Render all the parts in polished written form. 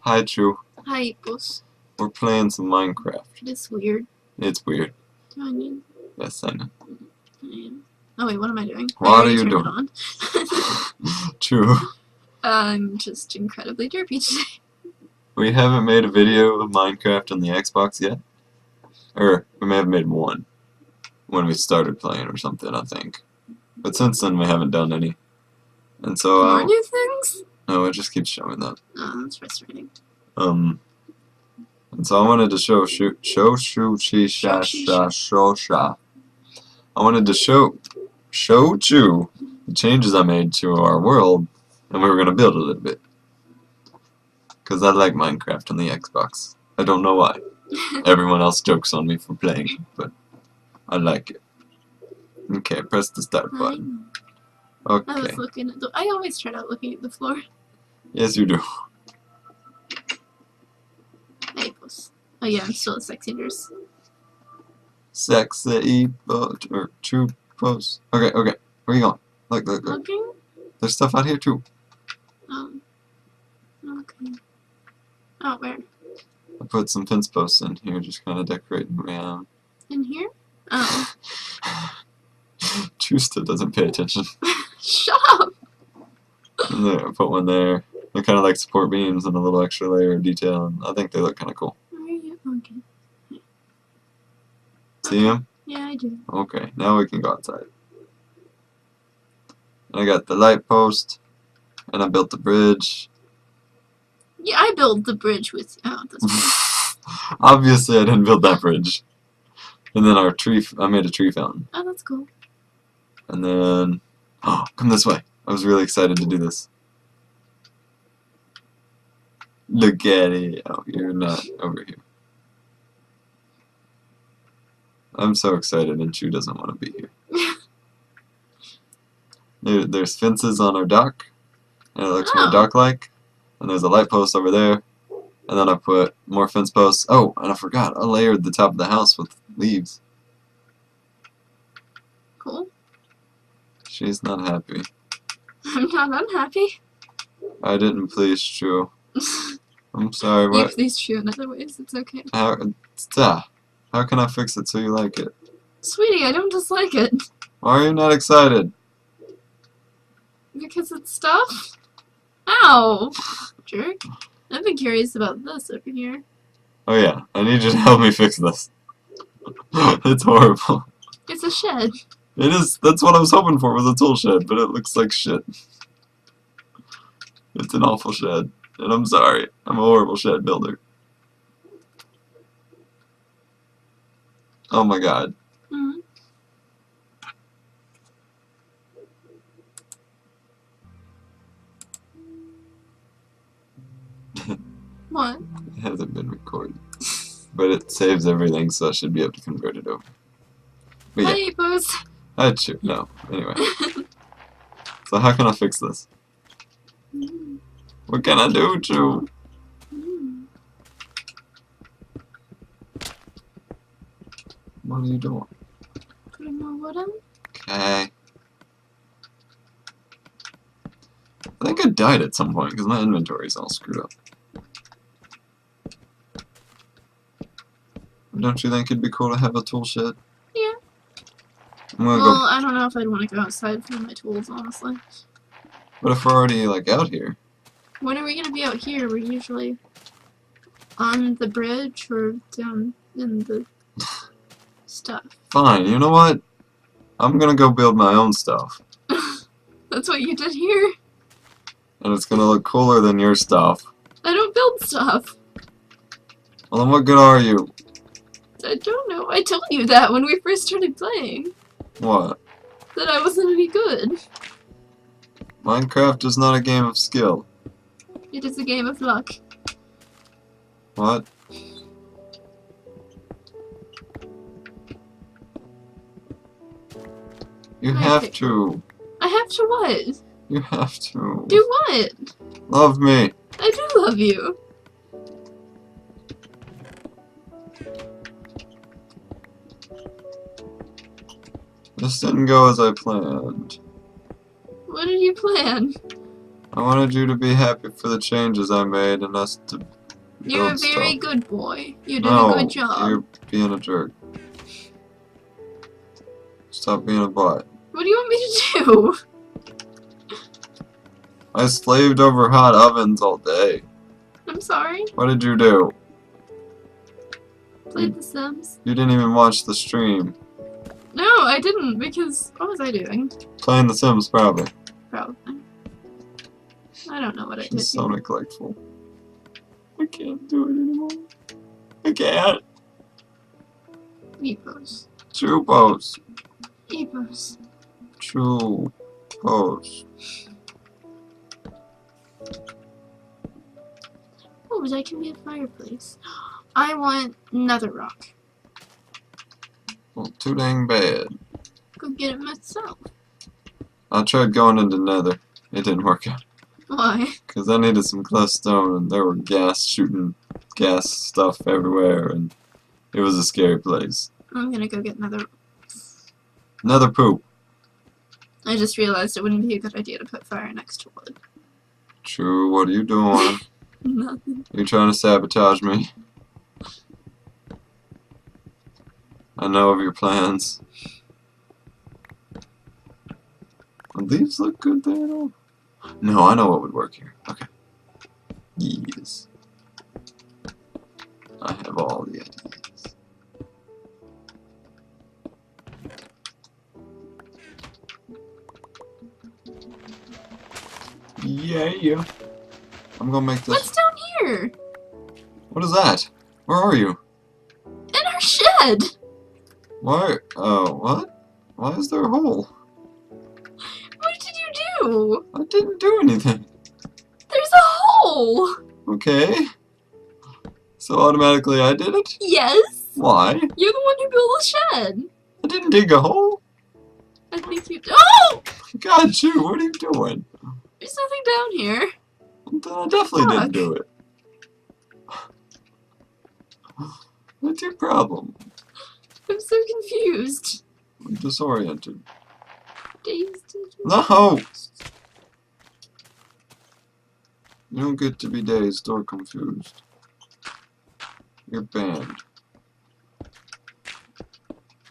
Hi, Chu. Hi, Epos. We're playing some Minecraft. It's weird. It's weird. Do I need... Yes, I know. Oh wait, what am I doing? What are I you doing? It on. True. I'm just incredibly derpy today. We haven't made a video of Minecraft on the Xbox yet. Or, we may have made one. When we started playing or something, I think. But since then, we haven't done any. And so, More new things? no, it just keeps showing that. Oh, that's frustrating. And so I wanted to show I wanted to show Chu the changes I made to our world, and we were gonna build a little bit. Cause I like Minecraft on the Xbox. I don't know why. Everyone else jokes on me for playing, but I like it. Okay, press the start button. Okay. I was looking at I always start out looking at the floor. Yes, you do. Hey, Epos. Oh yeah, I'm still a sexy nurse. Sexy or True post. Okay, where are you going? Look. Looking? There's stuff out here too. Okay. Oh, where? I put some fence posts in here, just kind of decorating around. In here? Oh. True still doesn't pay attention. Shut up! And there, I put one there. They're kind of like support beams and a little extra layer of detail, and I think they look kind of cool. Where are you? Okay. See them? Yeah, I do. Okay, now we can go outside. And I got the light post, and I built the bridge. Yeah, I built the bridge with you. Oh, that's Obviously, I didn't build that bridge. And then I made a tree fountain. Oh, that's cool. And then, oh, come this way. I was really excited to do this. Look at it. Oh, you're not over here. I'm so excited, and Chu doesn't want to be here. There's fences on our dock, and it looks more dock-like. And there's a light post over there. And then I put more fence posts. Oh, and I forgot. I layered the top of the house with leaves. Cool. She's not happy. I'm not unhappy. I didn't please Chu. I'm sorry, what? You please Chu in other ways, it's okay. How can I fix it so you like it? Sweetie, I don't dislike it. Why are you not excited? Because it's stuff? Ow! Jerk. I've been curious about this over here. Oh yeah, I need you to help me fix this. It's horrible. It's a shed. It is, that's what I was hoping for, was a tool shed, but it looks like shit. It's an awful shed, and I'm sorry. I'm a horrible shed builder. Oh my god. Mm-hmm. What? It hasn't been recorded. But it saves everything, so I should be able to convert it over. But yeah. Hi, Epos. I'd shoot. No. Anyway. So how can I fix this? What can I do, Chu? What are you doing? Putting more wood in? Okay. I think I died at some point because my inventory's all screwed up. Don't you think it'd be cool to have a tool shed? Yeah. Well, I don't know if I'd want to go outside for my tools, honestly. What if we're already, like, out here? When are we going to be out here? We're usually on the bridge or down in the stuff. Fine, you know what? I'm gonna go build my own stuff. That's what you did here? And it's gonna look cooler than your stuff. I don't build stuff. Well, then what good are you? I don't know. I told you that when we first started playing. What? That I wasn't any good. Minecraft is not a game of skill. It is a game of luck. What? You have to. I have to what? You have to. Do what? Love me. I do love you. This didn't go as I planned. What did you plan? I wanted you to be happy for the changes I made and us to You're a build very stuff. good boy. You did No, a good job. you're being a jerk. Stop being a butt. What do you want me to do? I slaved over hot ovens all day. I'm sorry. What did you do? Played The Sims. You didn't even watch the stream. No, I didn't, because what was I doing? Playing The Sims, probably. Probably. I don't know what I did. She's so neglectful. I can't do it anymore. I can't. Epos. True post. Epos. True post. Oh, but that can be a fireplace. I want nether rock. Well, too dang bad. Go get it myself. I tried going into Nether. It didn't work out. Why? Because I needed some glowstone and there were shooting gas stuff everywhere and it was a scary place. I'm gonna go get nether. Nether poop. I just realized it wouldn't be a good idea to put fire next to wood. True, what are you doing? Nothing. You're trying to sabotage me. I know of your plans. And these look good there at all? No, I know what would work here. Okay. Yes. I have all the ideas. Yeah. I'm gonna make this. What's down here? What is that? Where are you? In our shed! Why? Oh, what? Why is there a hole? What did you do? I didn't do anything. There's a hole! Okay. So automatically I did it? Yes! Why? You're the one who built the shed! I didn't dig a hole. I think you Oh! God, Chu, what are you doing? There's nothing down here. Then I definitely didn't Fuck. do it. What's your problem? I'm so confused. I'm disoriented. Dazed. No! You don't get to be dazed or confused. You're banned.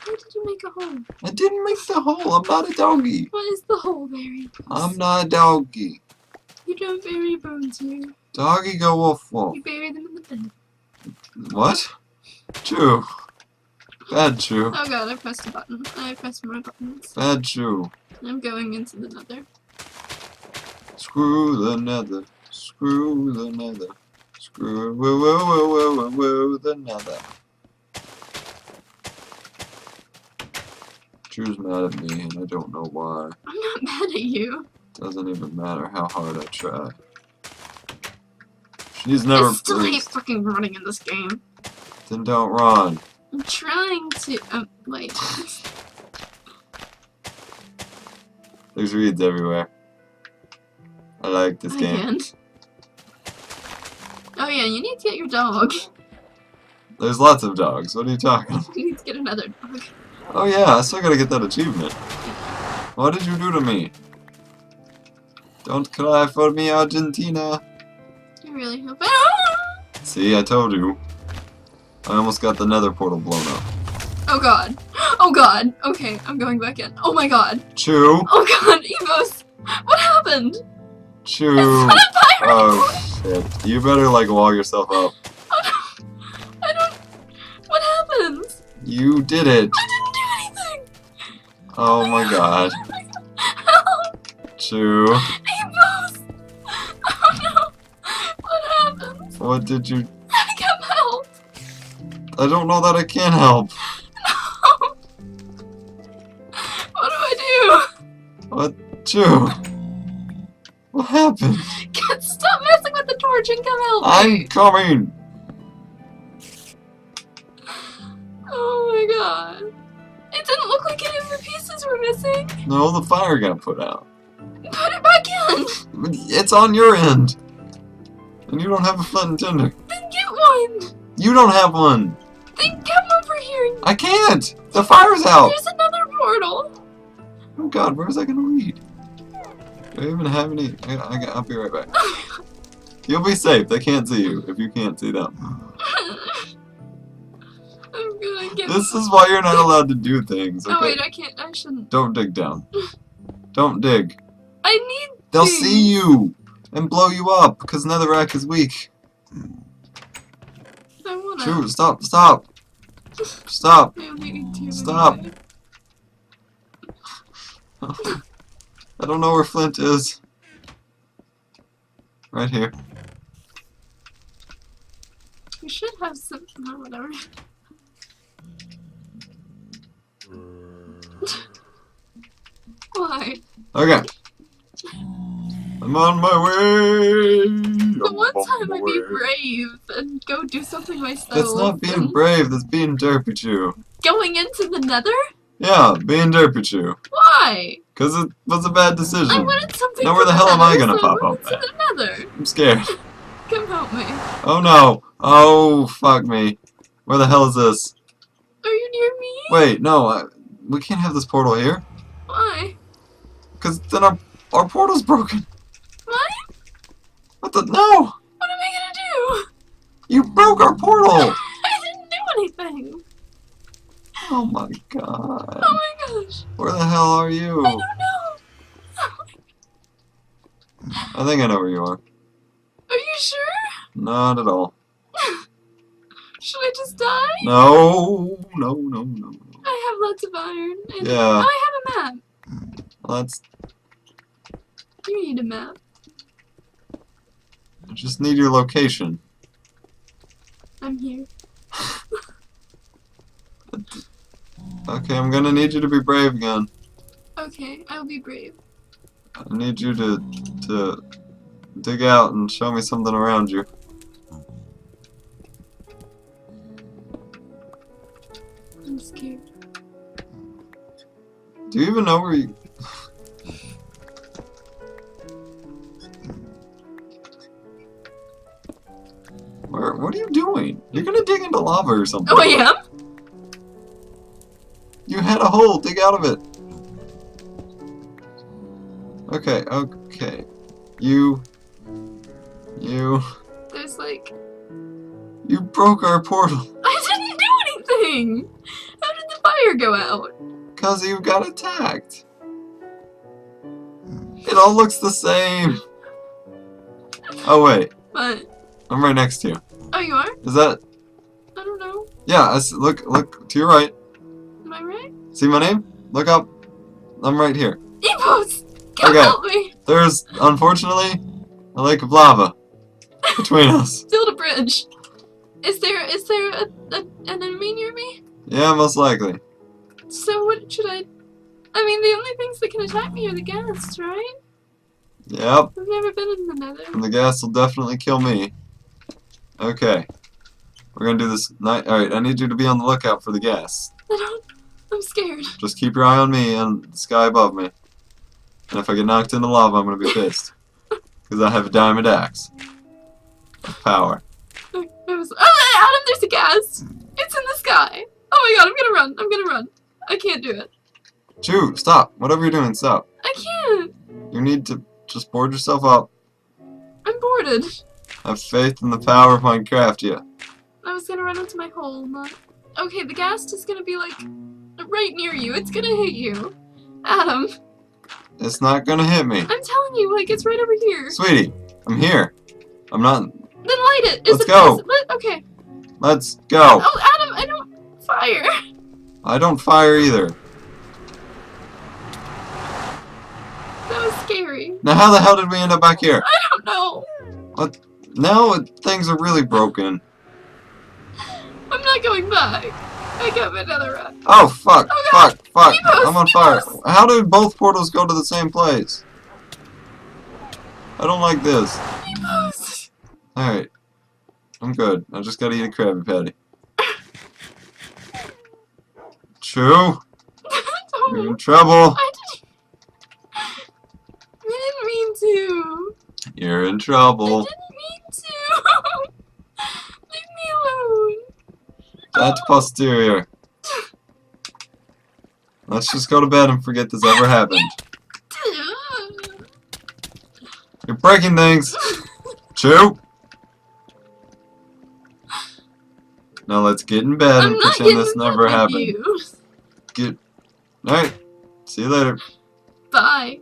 Why did you make a hole? I didn't make the hole. I'm not a doggy. What is the hole buried? I'm not a doggy. You don't bury bones here. Doggy go wolf wolf. You bury them in the bed. What? Chu. Bad Chu. Oh god, I pressed a button. I pressed more buttons. Bad Chu. I'm going into the nether. Screw the nether. Screw the nether. Screw woo woo woo woo woo woo the nether. Chu's mad at me and I don't know why. I'm not mad at you. Doesn't even matter how hard I try. She's never I still hate pleased. fucking running in this game. Then don't run. I'm trying to. Wait. There's reeds everywhere. I like this game. Again. Oh yeah, you need to get your dog. There's lots of dogs. What are you talking about? You need to get another dog. Oh yeah, I still gotta get that achievement. What did you do to me? Don't cry for me, Argentina. I really hope. Ah! See, I told you. I almost got the nether portal blown up. Oh god. Oh god. Okay, I'm going back in. Oh my god. Chew. Oh god, Evos. What happened? Chew. It's on fire. Oh shit. You better like wall yourself up. Oh no. I don't. What happens? You did it. I didn't do anything. Oh my god. Help. Chew. Evos. Oh no. What happened? What did you... I got help. I don't know that I can help. No. What do I do? What? Chew. What happened? Can't stop messing with the torch and come help I'm me. coming. Oh my god. It didn't look like any of the pieces were missing. No, the fire got put out. Put it back in. It's on your end. And you don't have a flint and tinder. Then get one. You don't have one. Then come over here. I can't. The fire's out. There's another portal. Oh god, where is I gonna lead? Do I even have any? I'll be right back. You'll be safe. They can't see you if you can't see them. I'm gonna get. This is why you're not allowed to do things. Okay? Oh wait, I can't. I shouldn't. Don't dig down. Don't dig. I need. They'll things. see you and blow you up because Netherrack is weak. I wanna. Chu, stop! Stop! Stop! I only need 2 Stop. anyway. I don't know where Flint is. Right here. We should have some. No, whatever. Why? Okay. I'm on my way. The one time I'd be brave and go do something myself. That's not being brave. That's being derpy, Chu. Going into the Nether? Yeah, being derpy, Chu. Why? Because it was a bad decision. I wanted something. Now where the hell am I gonna pop up to at? the Nether. I'm scared. Come help me. Oh no. Oh fuck me. Where the hell is this? Are you near me? Wait, no. We can't have this portal here. Why? Because then our portal's broken. What? What the? No! What am I gonna do? You broke our portal! I didn't do anything. Oh my god. Oh my gosh. Where the hell are you? I don't know. I think I know where you are. Are you sure? Not at all. Should I just die? No, no, no, no, no. I have lots of iron. And Yeah. Oh, I have a map. Let's. You need a map. I just need your location. I'm here. Okay, I'm gonna need you to be brave again. Okay, I'll be brave. I need you to dig out and show me something around you. I'm scared. Do you even know where you... What are you doing? You're gonna dig into lava or something. Oh, I am? You had a hole, dig out of it. Okay, okay. You... There's like... You broke our portal. I didn't do anything! How did the fire go out? Cause you got attacked. It all looks the same. Oh wait, But... I'm right next to you. Oh, you are? Is that... I don't know. Yeah, look to your right. Am I right? See my name? Look up. I'm right here. Epos! Come Okay. help me! There's, unfortunately, a lake of lava between us. Build a bridge. Is there an enemy near me? Yeah, most likely. So what should I... I mean, the only things that can attack me are the ghasts, right? Yep, I've never been in the Nether. and the gas will definitely kill me. Okay. We're gonna do this night. Alright, I need you to be on the lookout for the gas. I don't... I'm scared. Just keep your eye on me and the sky above me. And if I get knocked into lava, I'm gonna be pissed. Because I have a diamond axe. Of power. I was... Oh, Adam, there's a ghast! It's in the sky! Oh my god, I'm gonna run. I'm gonna run. I can't do it. Chu, stop. Whatever you're doing, stop. I can't. You need to just board yourself up. I'm boarded. Have faith in the power of Minecraft, yeah. I was gonna run into my hole, not... Okay, the ghast is gonna be, like, right near you. It's gonna hit you. Adam, It's not gonna hit me. I'm telling you, like, it's right over here. Sweetie, I'm here. I'm not... Then light it. Is Let's it, go. is it lit? Okay. Let's go. Oh, Adam, I don't fire. I don't fire either. That was scary. Now how the hell did we end up back here? I don't know. What? Now things are really broken. I'm not going back. I got my nether rock. Oh fuck, Oh, God. fuck, Epos, I'm on fire. Epos. How did both portals go to the same place? I don't like this. Epos. Alright. I'm good. I just gotta eat a Krabby Patty. Chu, you're in trouble. I didn't mean to. You're in I trouble. didn't mean to. Leave me alone. That's posterior. Let's just go to bed and forget this ever happened. You're breaking things! Chu! Now let's get in bed I'm and not pretend this getting never mad at happened. you. Get. Alright. See you later. Bye.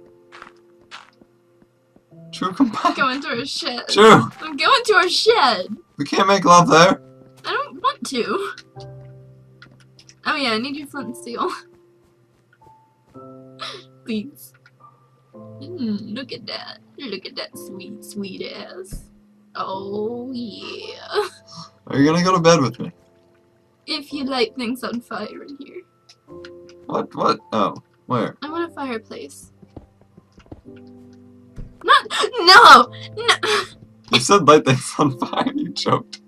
Chu, come back. Going to our shed. Chu! I'm going to our shed. We can't make love there. I don't want to. Oh yeah, I need your flint and steel. Please. Look at that. Look at that sweet, sweet ass. Oh yeah. Are you gonna go to bed with me? If you light things on fire in here. What? What? Oh. Where? I want a fireplace. Not. No! No! You said light things on fire. You choked.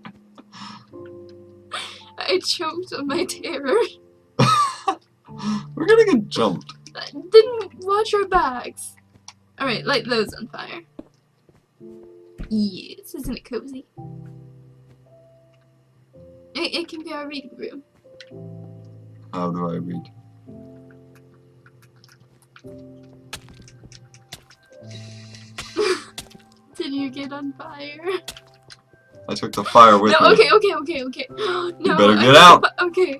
I choked on my terror. We're gonna get jumped. Didn't watch our backs. Alright, light those on fire. Yes, isn't it cozy? It can be our reading room. How do I read? Did you get on fire? I took the fire with No, me. okay. No, You better get out. Okay,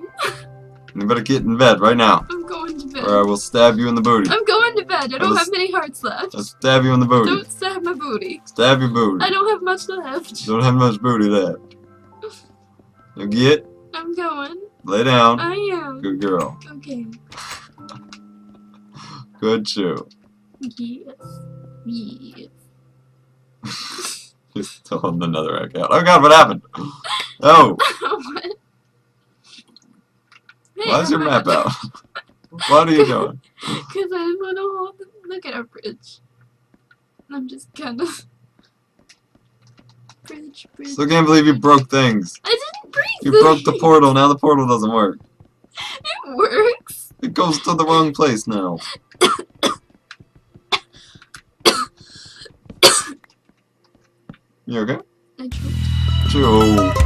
You better get in bed right now, I'm going to bed. or I will stab you in the booty. I'm going to bed. I don't I'll have many hearts left. I'll stab you in the booty. Don't stab my booty. Stab your booty. I don't have much left. Don't have much booty left. You get. I'm going. Lay down. I am. Good girl. Okay. Good Chu. Yes. Yes. You're still on the nether egg out. Oh god, what happened? Oh, What? Hey, why is your I'm map not- out? What are you doing? Because I didn't want to hold look at our bridge. I'm just kind of... Bridge. Still can't believe you broke things. I didn't break You things. broke the portal, now the portal doesn't work. It works. It goes to the wrong place now. You okay? I choked. Chu.